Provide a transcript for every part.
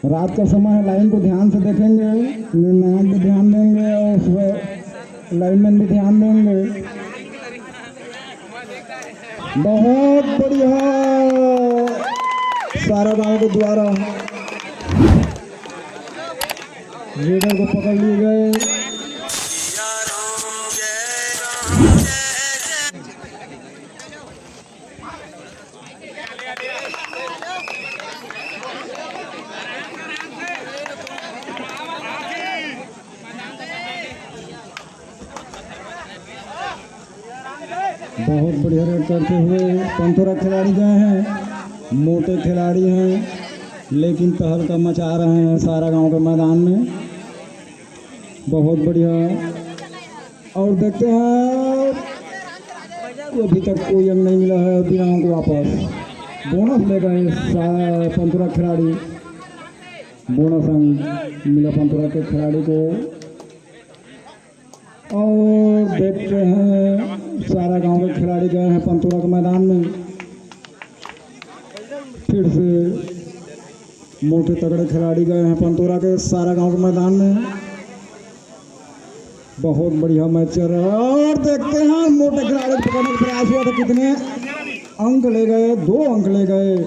रात का समय है, लाइन को ध्यान से देखेंगे, नाम पे ध्यान देंगे और लाइनमैन भी ध्यान देंगे। बहुत बढ़िया, सारा गांव के द्वारा लीडर को पकड़ लिए गए। बहुत बढ़िया रेड करते हुए पंतोरा खिलाड़ी गए हैं। मोटे खिलाड़ी हैं लेकिन तहलका मचा रहे हैं सारा गांव के मैदान में। बहुत बढ़िया, और देखते हैं अभी तक कोई अंक नहीं मिला है बिना को वापस। बोनस ले गए पंतोरा खिलाड़ी, बोनस अंक मिला पंतोरा के खिलाड़ी को। और देखते हैं सारा गांव के खिलाड़ी गए हैं पंतोरा के मैदान में। फिर से मोटे तगड़े खिलाड़ी गए हैं पंतोरा के सारा गांव के मैदान में। बहुत बढ़िया मैच चल रहा है और देखते हैं मोटे खिलाड़ी पकड़ने का प्रयास हुआ तो कितने अंक ले गए, 2 अंक ले गए,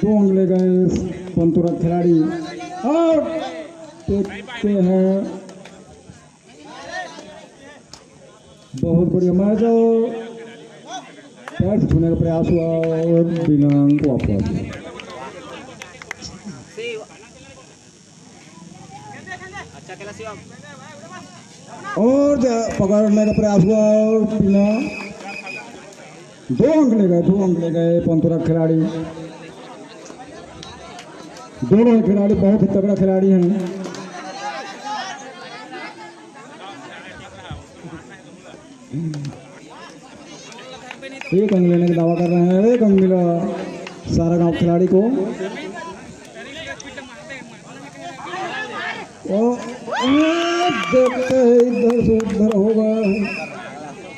2 अंक ले गए पंतोरा खिलाड़ी। और देखते हैं बहुत बढ़िया मैच, पैर से छूने का प्रयास हुआ और बिना अंक वापस। और पकड़ने का प्रयास हुआ और बिना 2 अंक ले गए, 2 अंक ले गए पंतोरा खिलाड़ी। दोनों खिलाड़ी बहुत ही तगड़ा खिलाड़ी हैं। एक अंक लेने का दावा कर रहे हैं, 1 अंक मिला सारा गांव खिलाड़ी को। देखते इधर से उधर होगा,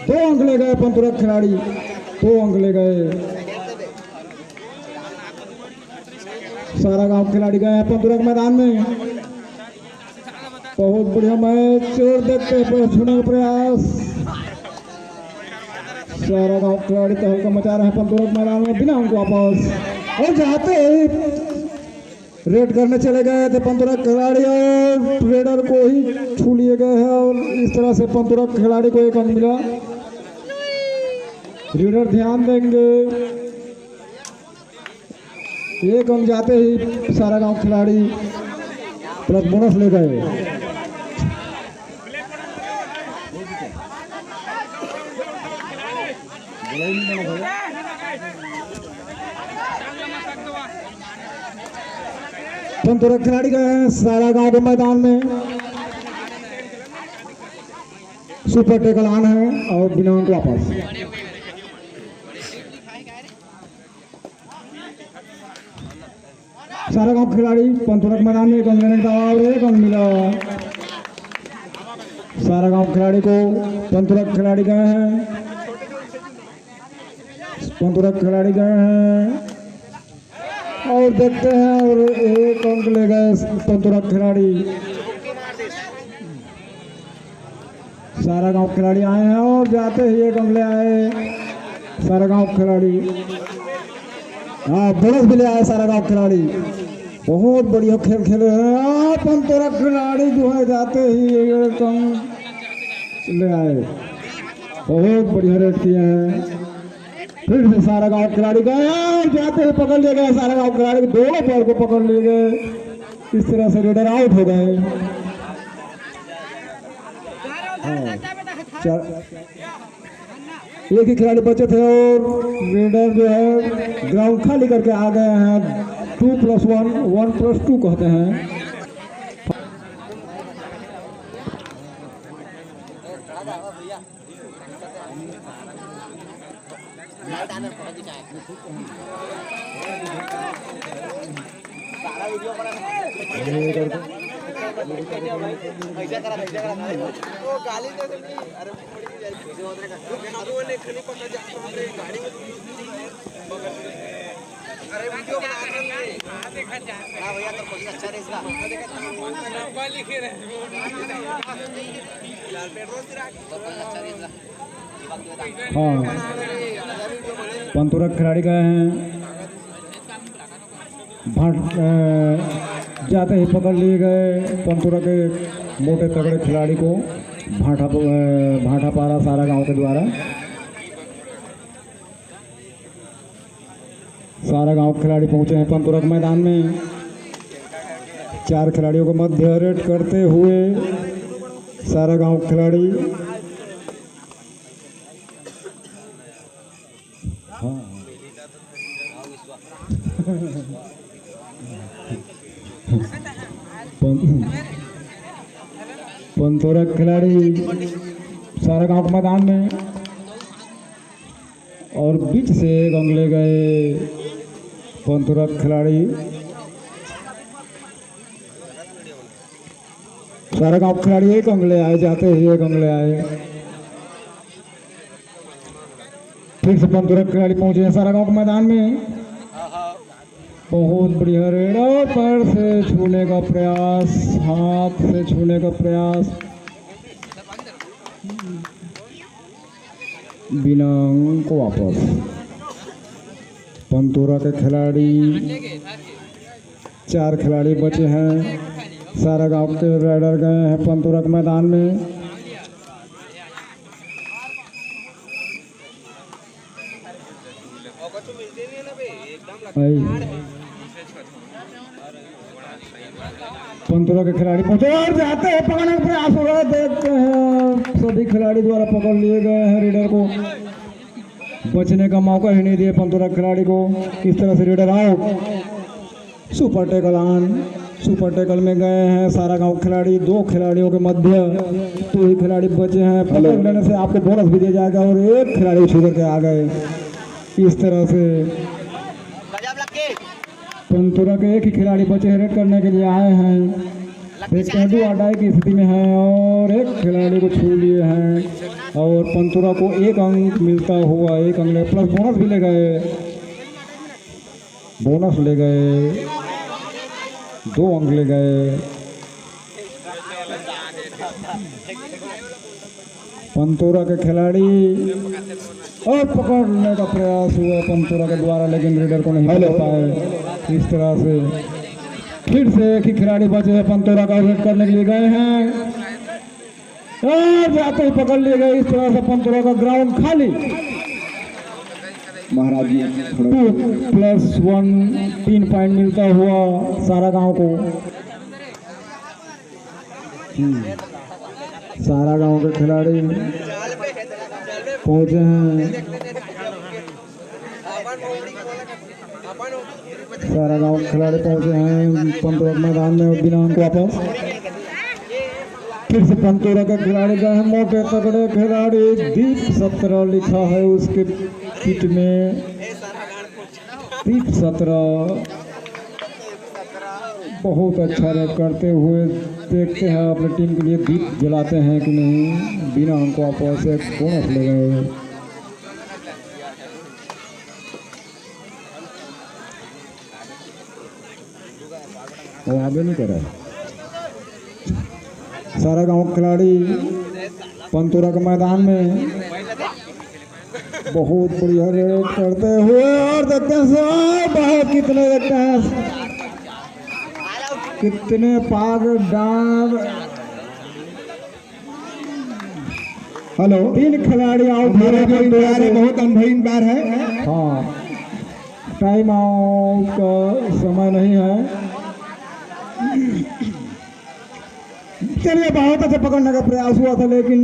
2 अंक ले गए पंतोरा खिलाड़ी, 2 अंक ले गए सारा गांव खिलाड़ी गए हैं पंतोरा के मैदान में। बहुत बढ़िया मैच, और देखते हैं छूने का प्रयास, सारा गांव खिलाड़ी तहलका मचा रहे हैं पंतोरा के मैदान में बिना अंक वापस। और जाते ही रेड करने चले गए थे पंतोरा खिलाड़ी और रेडर को ही छू लिए गए हैं और इस तरह से पंतोरा खिलाड़ी को 1 अंक मिला। रेडर ध्यान देंगे, 1 अंक जाते ही सारा गांव खिलाड़ी प्लस बोनस ले गए। पंतोरा खिलाड़ी गए हैं सारा गांव के मैदान में, सुपर टेकल ऑन है और बिना अंक वापस। सारा गांव खिलाड़ी पंतोरा के मैदान में 1 अंक लेने का और 1 अंक मिला सारा गांव खिलाड़ी को। पंतोरा खिलाड़ी गए हैं, पंतोरा खिलाड़ी गए हैं और देखते हैं और 1 अंक ले गए पंतोरा खिलाड़ी। सारा गांव खिलाड़ी आए हैं और जाते ही 1 अंक ले आए सारा गांव खिलाड़ी। हाँ, बोनस भी ले आए सारा गांव खिलाड़ी। बहुत बढ़िया खेल खेले हैं पंतोरा खिलाड़ी जो है, जाते ही 1 अंक ले आए। बहुत बढ़िया रेड किए हैं। फिर से सारा गांव खिलाड़ी गए और जाते ही पकड़ लिए गए सारा गांव खिलाड़ी, दोनों पैर को पकड़ लिए गए। इस तरह से रेडर आउट हो गए। एक ही खिलाड़ी बचे थे और रेडर जो है ग्राउंड खाली करके आ गए हैं। 2+1, 1+2 कहते हैं। हाँ, पंतुरक खिलाड़ी गए हैं, जाते ही पकड़ लिए गए। पंतुरा के मोटे तगड़े खिलाड़ी को भाटा पारा सारा गांव के द्वारा। सारा गांव के खिलाड़ी पहुंचे हैं पंतुरक मैदान में। 4 खिलाड़ियों को मध्य रेड करते हुए सारा गांव के खिलाड़ी। हाँ पंतुरक खिलाड़ी सारा गांव के मैदान में और बीच से गंगले गए पंतुरक खिलाड़ी। सारा गांव खिलाड़ी एक अंगले आए, जाते ही एक अंगले आए। फिर से पंतुरक खिलाड़ी पहुंचे हैं सारा गांव के मैदान में। बहुत बढ़िया रेड और पैर से छूने का प्रयास, हाथ से छूने का प्रयास, बिना अंक वापस। पंतुरा के खिलाड़ी 4 खिलाड़ी बचे हैं। सारा गांव के राइडर गए हैं पंतुरा के मैदान में। पंतुरा के खिलाड़ी पहुंचे और जाते हैं, पकड़ने का प्रयास हो रहा है। देखते हैं सभी खिलाड़ी द्वारा पकड़ लिए गए हैं। रेडर को बचने का मौका ही नहीं दिया पंतुरा खिलाड़ी को। किस तरह से raider out. Super tackle on, super tackle में गए हैं सारा गांव खिलाड़ी। 2 खिलाड़ियों के मध्य 2 ही खिलाड़ी बचे हैं। पकड़ लेने से आपको बोनस भी दिया जाएगा और 1 खिलाड़ी छूट के आ गए। इस तरह से पंतुरा के 1 ही खिलाड़ी बचे रेड करने के लिए आए हैं। देखते हैं 2 अडाई की स्थिति में है और 1 खिलाड़ी को छू लिए हैं और पंतुरा को 1 अंक मिलता हुआ, 1 अंक प्लस बोनस भी ले गए। बोनस ले गए, 2 अंक ले गए। पंतुरा के खिलाड़ी और पकड़ने का प्रयास हुआ पंतुरा के द्वारा, लेकिन रेडर को नहीं पकड़ पाए। इस तरह से फिर से 1 ही खिलाड़ी बचे हैं पंतुरा का रेड करने के लिए गए हैं और जाते ही पकड़ लिए गए। इस तरह से पंतुरा का ग्राउंड खाली। महाराज जी 2+1 3 पॉइंट मिलता हुआ सारा गांव को। सारा गांव के खिलाड़ी पहुंचे हैं। सारा गांव के खिलाड़ी पहुंचे हैं पंतुरा मैदान में बिना अंक वापस। फिर से पंतुरा के खिलाड़ी गए हैं, मोटे तगड़े खिलाड़ी। दीप 17 लिखा है उसके किट में। दीप 17 बहुत अच्छा रेड करते हुए। देखते हैं अपनी टीम के लिए दीप जलाते हैं कि नहीं। बिना अंक वापस 1 बोनस ले गए। वो आगे नहीं कर रहा है। सारा गांव खिलाड़ी पंतुरा के मैदान में बहुत बढ़िया रेड करते हुए और देखते हैं बहुत कितने देखते हैं कितने पाग डाल। हेलो 3 खिलाड़ी आउट। बहुत अनभीन बार है। हाँ, टाइम आउट का समय नहीं है। चलिए बहुत अच्छा पकड़ने का प्रयास हुआ था, लेकिन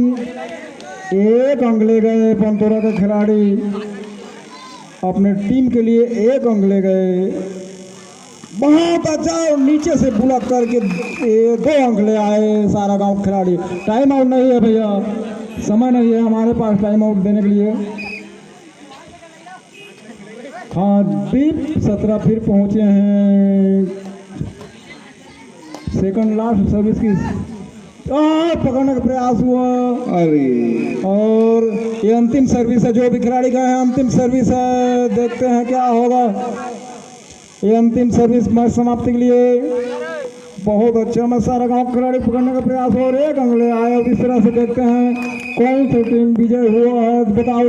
1 अंक ले गए पंतुरा के खिलाड़ी। अपने टीम के लिए 1 अंक ले गए। बहुत अच्छा और नीचे से बुला करके 2 अंक ले आए सारा गांव खिलाड़ी। टाइम आउट नहीं है भैया, समय नहीं है हमारे पास टाइम आउट देने के लिए। हाँ, दीप 17 फिर पहुंचे हैं सेकंड लास्ट सर्विस की। पकड़ने का प्रयास हुआ। अरे और ये अंतिम सर्विस है। जो भी खिलाड़ी गए हैं अंतिम सर्विस है। देखते हैं क्या होगा। ये अंतिम सर्विस मैच समाप्ति के लिए बहुत अच्छा मैच सारा गांव खिलाड़ी पकड़ने का प्रयास हो रहे हैं। कंगले आए और इस तरह से देखते हैं कौन सी टीम विजय हुआ है बताओ।